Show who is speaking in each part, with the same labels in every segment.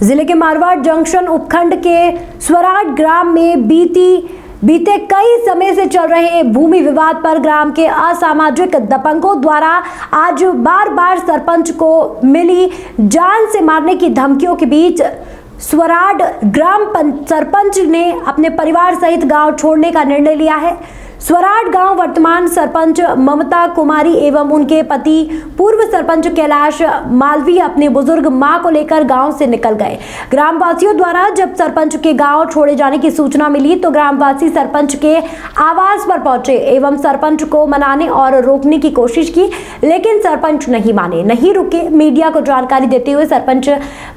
Speaker 1: जिले के मारवाड़ जंक्शन उपखंड के स्वराट ग्राम में बीते कई समय से चल रहे भूमि विवाद पर ग्राम के असामाजिक दबंगों द्वारा आज बार बार सरपंच को मिली जान से मारने की धमकियों के बीच स्वराट सरपंच ने अपने परिवार सहित गांव छोड़ने का निर्णय लिया है। स्वराट गांव वर्तमान सरपंच ममता कुमारी एवं उनके पति पूर्व सरपंच कैलाश मालवीय अपनी बुजुर्ग मां को लेकर गांव से निकल गए। ग्रामवासियों द्वारा जब सरपंच के गांव छोड़े जाने की सूचना मिली तो ग्रामवासी सरपंच के आवास पर पहुंचे एवं सरपंच को मनाने और रोकने की कोशिश की, लेकिन सरपंच नहीं माने, नहीं रुके। मीडिया को जानकारी देते हुए सरपंच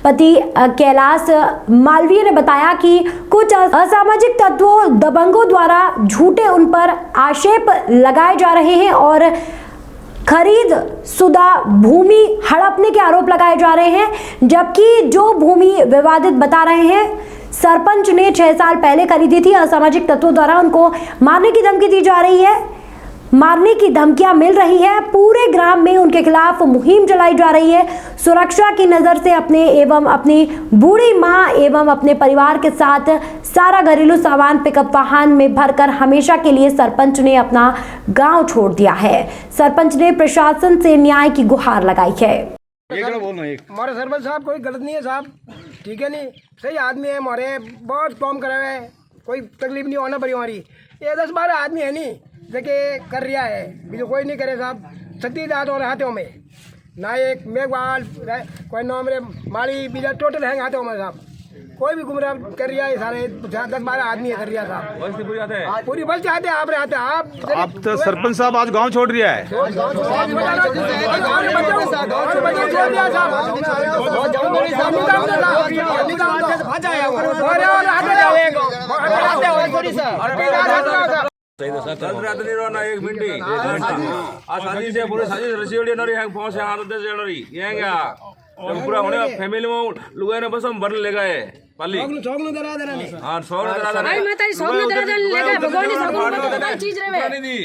Speaker 1: पति कैलाश मालवीय ने बताया कि कुछ असामाजिक तत्वों दबंगों द्वारा झूठे उन पर आक्षेप लगाए जा रहे हैं और खरीद शुदा भूमि हड़पने के आरोप लगाए जा रहे हैं, जबकि जो भूमि विवादित बता रहे हैं सरपंच ने 6 साल पहले खरीदी थी। असामाजिक तत्वों द्वारा उनको मारने की धमकी दी जा रही है, मारने की धमकियां मिल रही है। पूरे ग्राम में उनके खिलाफ मुहिम चलाई जा रही है। सुरक्षा की नजर से अपने एवं अपनी बूढ़ी मां एवं अपने परिवार के साथ सारा घरेलू सामान पिकअप वाहन में भरकर हमेशा के लिए सरपंच ने अपना गांव छोड़ दिया है। सरपंच ने प्रशासन से न्याय की गुहार लगाई है।
Speaker 2: हमारे सरपंच साहब कोई गलत नहीं है साहब, ठीक है नहीं, सही आदमी है, हमारे बहुत काम करे हुए हैं, कोई तकलीफ नहीं होना पड़ी हमारी। ये 10-12 आदमी है नहीं देखिए कर रिया है, बीजो कोई नहीं करे साहब। 36 हाथों हाथों में नायक मेघवाल कोई नाम रे माली बीजा टोटल है हाथों में साहब। कोई भी गुमराह कर रिया है, सारे 10-12 आदमी है कर रिया साहब, पूरी बस चाहते आप रहे आते आप
Speaker 3: तो सरपंच साहब आज गांव छोड़ रिया है।
Speaker 4: एक मिनटी आ साजी से पूरे साजी रसी वाली नरी हैंग पहुंचे हाथ दे से नरी ये क्या जब पूरा होने फैमिली में लुगाई ने बस हम भरने ले गए पाली
Speaker 2: सोग न दरा देना नहीं।
Speaker 4: हां सोग न दरा देना
Speaker 5: भाई माता सोग न दरा देना ले गए भगवान ने सोग न दरा चीज रे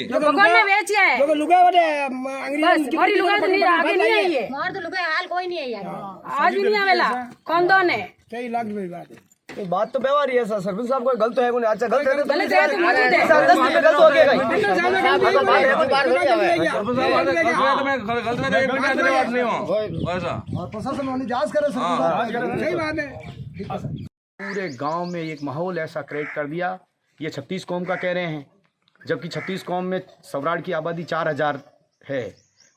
Speaker 5: जो भगवान ने बेची है
Speaker 2: जो लुगाई वाले अंग्रेजी
Speaker 5: बड़ी लुगाई तो नहीं आगे नहीं आई है,
Speaker 6: मार तो लुगाई हाल कोई नहीं है यार,
Speaker 5: आज भी नहीं आवेला कौन दोन है।
Speaker 2: सही लाख रुपए बात है।
Speaker 7: ये बात तो व्यवहार ही है सर। सरपंच साहब कोई गलत है कोई अच्छा गलत है तो
Speaker 5: गलत है तो मौजूद है,
Speaker 7: गलत हो गया
Speaker 4: गलत में एक मिनट बात नहीं हो ऐसा
Speaker 7: और प्रशासन वाली जांच करे
Speaker 2: सही बात है।
Speaker 7: पूरे गांव में एक माहौल ऐसा क्रिएट कर दिया। ये 36 कौम का कह रहे हैं, जबकि 36 कौम में स्वराट की आबादी 4000 है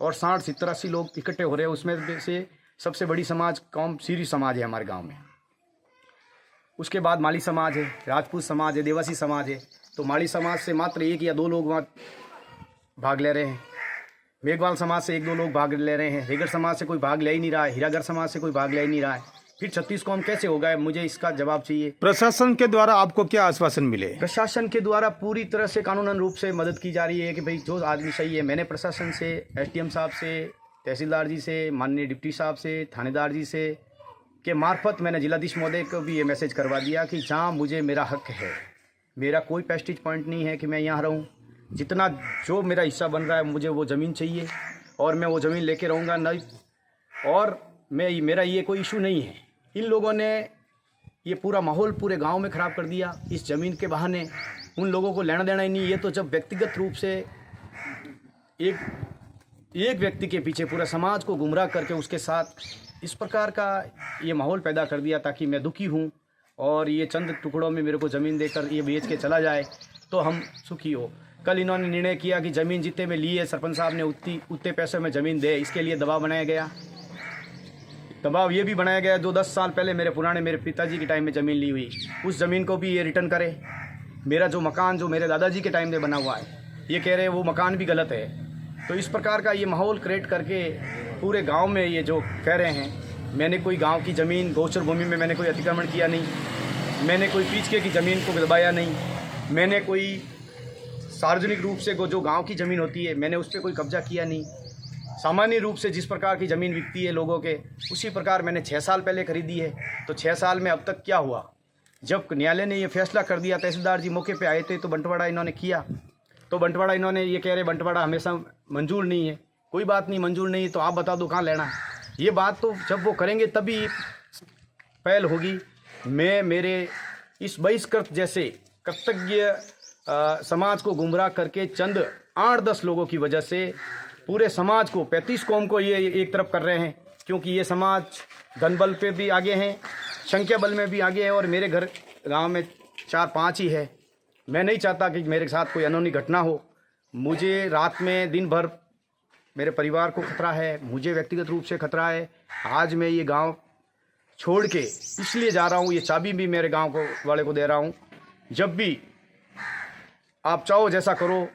Speaker 7: और 60-70-80 लोग इकट्ठे हो रहे हैं। उसमें से सबसे बड़ी समाज कौम सीरी समाज है हमारे गाँव में। उसके बाद माली समाज है, राजपूत समाज है, देवासी समाज है। तो माली समाज से मात्र 1 या 2 लोग वहाँ भाग ले रहे हैं। मेघवाल समाज से 1-2 लोग भाग ले रहे हैं। रेगर समाज से कोई भाग ले ही नहीं रहा है। हीरागर समाज से कोई भाग ले ही नहीं रहा है। फिर 36 कौम कैसे हो गए? मुझे इसका जवाब चाहिए।
Speaker 3: प्रशासन के द्वारा आपको क्या आश्वासन मिले?
Speaker 7: प्रशासन के द्वारा पूरी तरह से कानूनन रूप से मदद की जा रही है कि भाई जो आदमी सही है। मैंने प्रशासन से, SDM साहब से, तहसीलदार जी से, माननीय डिप्टी साहब से, थानेदार जी से के मार्फत मैंने जिलाधीश महोदय को भी ये मैसेज करवा दिया कि जहाँ मुझे मेरा हक है, मेरा कोई पेस्टिज पॉइंट नहीं है कि मैं यहाँ रहूँ। जितना जो मेरा हिस्सा बन रहा है मुझे वो ज़मीन चाहिए और मैं वो ज़मीन लेके रहूँगा नहीं। और मेरा ये कोई इशू नहीं है। इन लोगों ने ये पूरा माहौल पूरे गांव में ख़राब कर दिया इस ज़मीन के बहाने। उन लोगों को लेना देना ही नहीं। ये तो जब व्यक्तिगत रूप से एक व्यक्ति के पीछे पूरा समाज को गुमराह करके उसके साथ इस प्रकार का ये माहौल पैदा कर दिया ताकि मैं दुखी हूँ और ये चंद टुकड़ों में मेरे को ज़मीन देकर ये बेच के चला जाए तो हम सुखी हो। कल इन्होंने निर्णय किया कि ज़मीन जितने में ली है सरपंच साहब ने उतने पैसे में ज़मीन दे। इसके लिए दबाव बनाया गया। दबाव ये भी बनाया गया जो 10 साल पहले मेरे पिताजी के टाइम में ज़मीन ली हुई, उस ज़मीन को भी ये रिटर्न करे। मेरा जो मकान जो मेरे दादाजी के टाइम में बना हुआ है, ये कह रहे हैं वो मकान भी गलत है। तो इस प्रकार का ये माहौल क्रिएट करके पूरे गांव में ये जो कह रहे हैं, मैंने कोई गांव की ज़मीन गोचर भूमि में मैंने कोई अतिक्रमण किया नहीं, मैंने कोई पीछे की ज़मीन को दबाया नहीं, मैंने कोई सार्वजनिक रूप से जो गांव की ज़मीन होती है मैंने उस पर कोई कब्जा किया नहीं। सामान्य रूप से जिस प्रकार की ज़मीन बिकती है लोगों के, उसी प्रकार मैंने 6 साल पहले खरीदी है। तो 6 साल में अब तक क्या हुआ? जब न्यायालय ने ये फैसला कर दिया, तहसीलदार जी मौके पे आए थे तो बंटवारा इन्होंने किया। तो बंटवारा इन्होंने ये कह रहे बंटवारा हमेशा मंजूर नहीं है। कोई बात नहीं, मंजूर नहीं तो आप बता दो कहाँ लेना। ये बात तो जब वो करेंगे तभी पहल होगी। मैं मेरे इस बहिष्कृत जैसे कृतज्ञ समाज को गुमराह करके चंद 8-10 लोगों की वजह से पूरे समाज को 35 कौम को ये एक तरफ कर रहे हैं, क्योंकि ये समाज धन बल पे भी आगे हैं, संख्या बल में भी आगे है, और मेरे घर गांव में 4-5 ही है। मैं नहीं चाहता कि मेरे साथ कोई अनहोनी घटना हो। मुझे रात में दिन भर मेरे परिवार को खतरा है, मुझे व्यक्तिगत रूप से खतरा है। आज मैं ये गांव छोड़ के इसलिए जा रहा हूँ, ये चाबी भी मेरे गांव को वाले को दे रहा हूँ। जब भी आप चाहो जैसा करो,